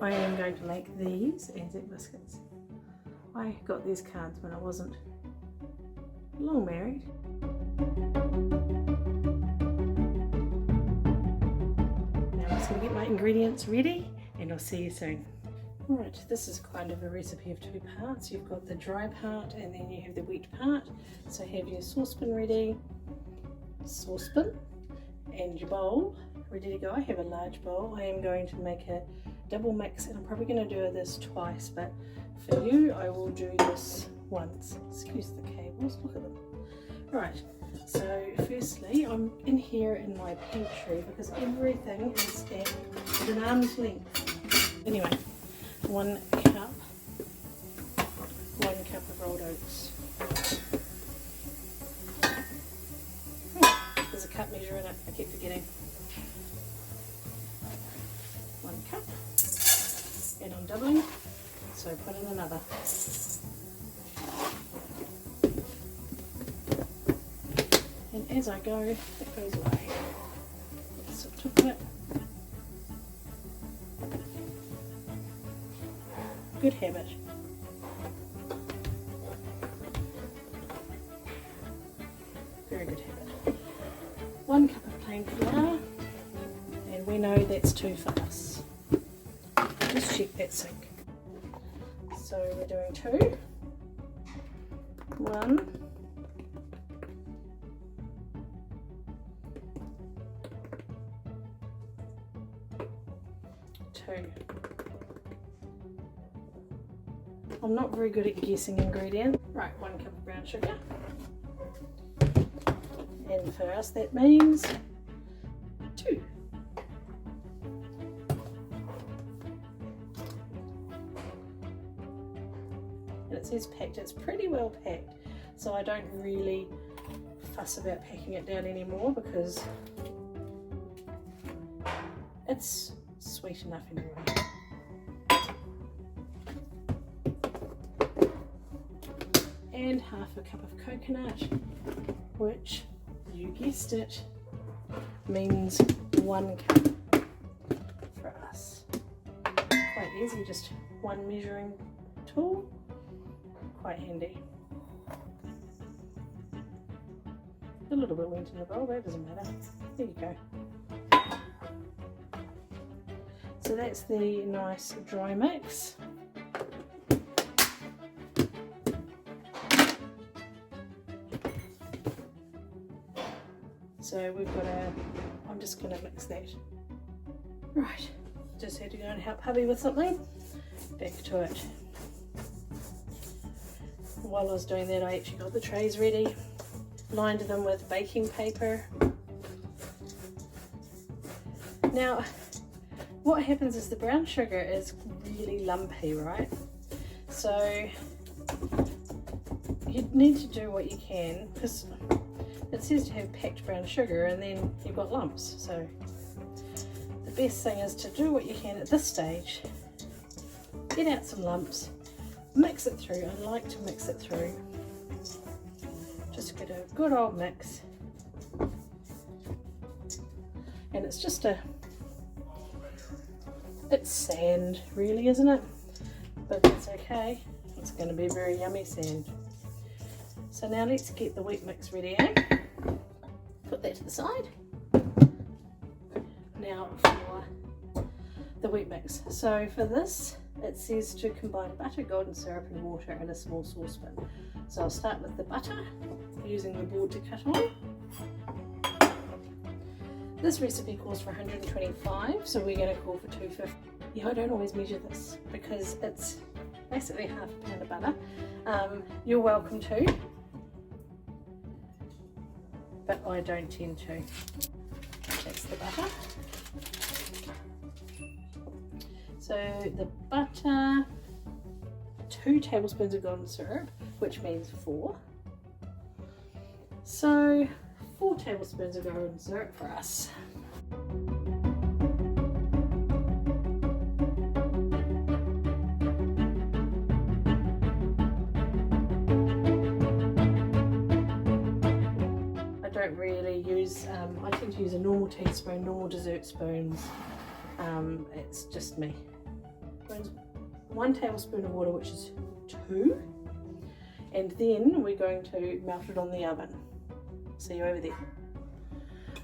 I am going to make these Anzac biscuits. I got these cards when I wasn't long married. Now I'm just going to get my ingredients ready and I'll see you soon. Right, this is kind of a recipe of two parts. You've got the dry part and then you have the wet part. So have your saucepan ready, and your bowl ready to go. I have a large bowl. I am going to make a double mix and I'm probably going to do this twice, but for you I will do this once. Excuse the cables, look at them. Right, so firstly I'm in here in my pantry because everything is at an arm's length. Anyway, 1 cup of rolled oats. There's a cup measure in it, I keep forgetting. 1 cup, and I'm doubling, so put in another. And as I go, it goes away. So tip it. Good habit. Very good habit. 1 cup of plain flour, and we know that's too fast. Just check that sink. So we're doing 2. 1. 2. I'm not very good at guessing ingredients. Right, 1 cup of brown sugar. And for us that means 2. And it says packed. It's pretty well packed, so I don't really fuss about packing it down anymore because it's sweet enough anyway. And half a cup of coconut, which, you guessed it, means 1 cup for us. Quite easy, just one measuring tool, quite handy. A little bit went in the bowl, that doesn't matter. There you go. So that's the nice dry mix. So we've got I'm just going to mix that. Right, just had to go and help hubby with something. Back to it. While I was doing that I actually got the trays ready, lined them with baking paper. Now what happens is the brown sugar is really lumpy, right? So you need to do what you can, because it says to have packed brown sugar and then you've got lumps. So the best thing is to do what you can at this stage. Get out some lumps, mix it through. I like to mix it through. Just get a good old mix. And it's just it's sand really, isn't it? But that's okay. It's going to be very yummy sand. So now let's get the wet mix ready, eh? Put that to the side. Now for the wet mix. So for this, it says to combine butter, golden syrup and water in a small saucepan. So I'll start with the butter, using the board to cut on. This recipe calls for 125, so we're going to call for 250. Yeah, I don't always measure this because it's basically half a pound of butter. You're welcome to, but I don't tend to. That's the butter. So the butter, 2 tablespoons of golden syrup, which means 4. So 4 tablespoons of golden syrup for us. I don't really use, I tend to use a normal teaspoon, normal dessert spoons. It's just me. 1 tablespoon of water, which is 2, and then we're going to melt it on the oven. See you over there.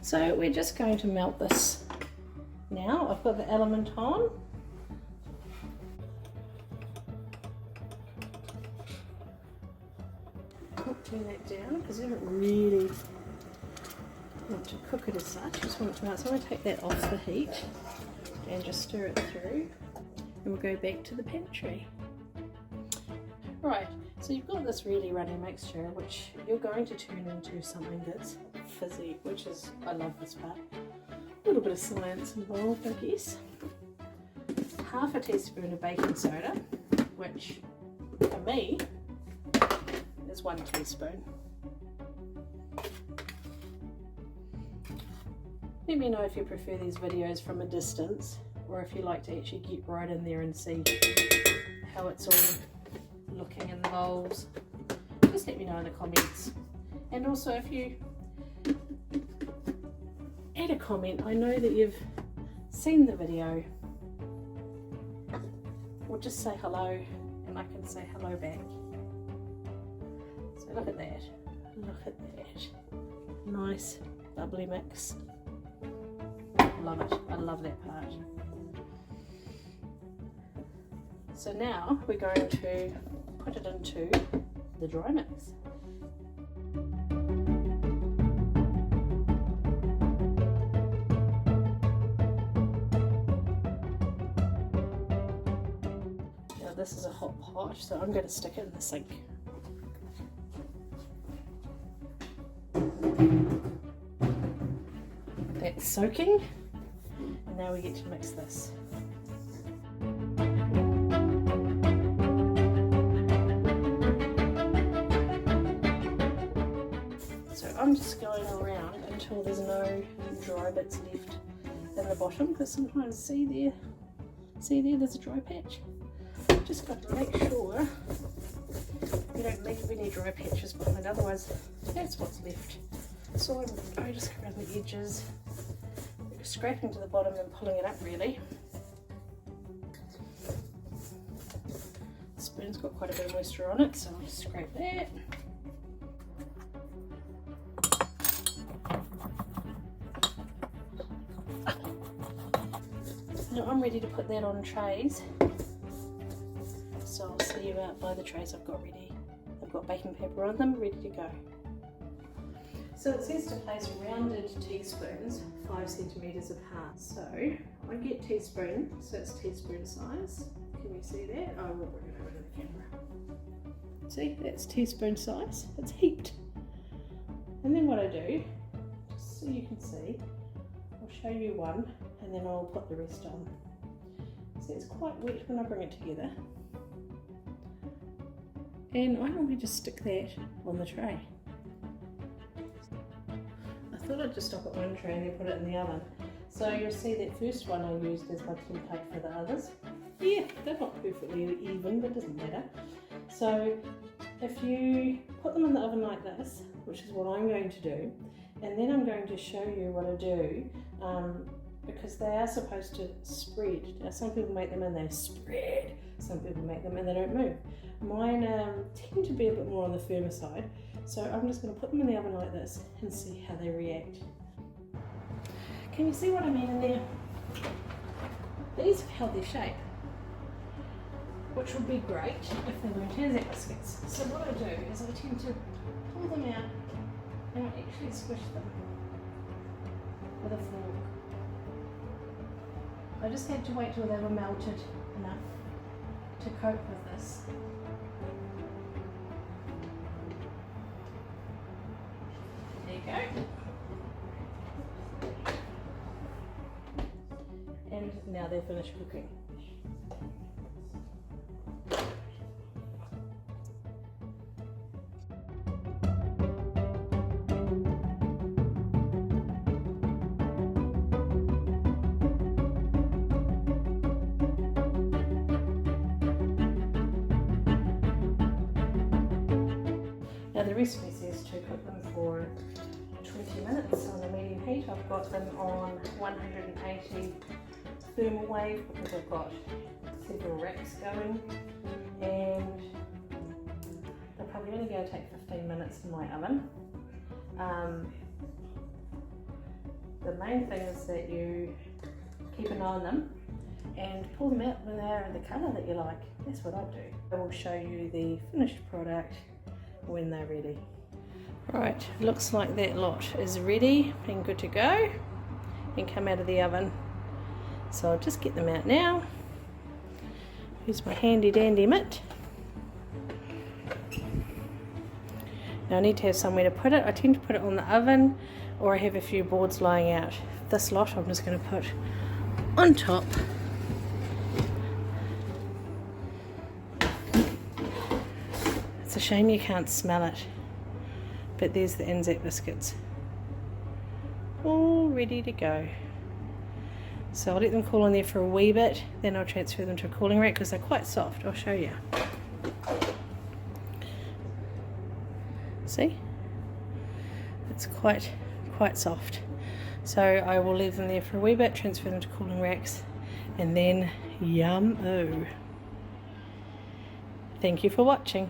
So we're just going to melt this now. I've got the element on. Turn that down because I don't really want to cook it as such. I just want it to melt. So I'm going to take that off the heat and just stir it through, and we'll go back to the pantry. Right, so you've got this really runny mixture which you're going to turn into something that's fizzy, which is, I love this part. A little bit of science involved, I guess. Half a teaspoon of baking soda, which for me is 1 teaspoon. Let me know if you prefer these videos from a distance, or if you like to actually get right in there and see how it's all looking in the bowls. Just let me know in the comments. And also, if you add a comment, I know that you've seen the video, or just say hello and I can say hello back. So look at that, look at that, nice bubbly mix. Love it, I love that part. So now we're going to put it into the dry mix. Now this is a hot pot, so I'm going to stick it in the sink. That's soaking, and now we get to mix this. So I'm just going around until there's no dry bits left in the bottom, because sometimes see there, there's a dry patch. Just got to make sure you don't leave any dry patches behind, otherwise that's what's left. So I'm just around the edges, scraping to the bottom and pulling it up really. The spoon's got quite a bit of moisture on it, so I'll just scrape that. Now I'm ready to put that on trays, so I'll see you out by the trays I've got ready. I've got baking paper on them, ready to go. So it says to place rounded teaspoons 5 centimetres apart. So I get teaspoon, so it's teaspoon size. Can you see that? I will bring it over to the camera. See, that's teaspoon size. It's heaped. And then what I do, just so you can see, I'll show you one and then I'll put the rest on. See, it's quite wet when I bring it together. And I normally just stick that on the tray. I thought I'd just stop at one tray and then put it in the oven. So you'll see that first one I used as my template for the others. Yeah, they're not perfectly even, but it doesn't matter. So if you put them in the oven like this, which is what I'm going to do, and then I'm going to show you what I do, because they are supposed to spread. Now some people make them and they spread, some people make them and they don't move. Mine tend to be a bit more on the firmer side. So I'm just going to put them in the oven like this and see how they react. Can you see what I mean in there? These have held their shape, which would be great if they weren't Anzac biscuits. So what I do is I tend to pull them out and I actually squish them with a fork. I just had to wait till they were melted enough to cope with this. Go. And now they're finished cooking. Now the recipe says to cook them for 20 minutes on a medium heat. I've got them on 180 thermal wave because I've got several racks going, and they're probably only going to take 15 minutes in my oven. The main thing is that you keep an eye on them and pull them out when they're the colour that you like. That's what I do. I will show you the finished product when they're ready. Right, looks like that lot is ready and good to go and come out of the oven. So I'll just get them out now. Here's my handy dandy mitt. Now I need to have somewhere to put it. I tend to put it on the oven, or I have a few boards lying out. This lot I'm just going to put on top. It's a shame you can't smell it, but there's the Anzac biscuits, all ready to go. So I'll let them cool in there for a wee bit, then I'll transfer them to a cooling rack because they're quite soft. I'll show you. See? It's quite soft. So I will leave them there for a wee bit, transfer them to cooling racks, and then yum-o. Thank you for watching.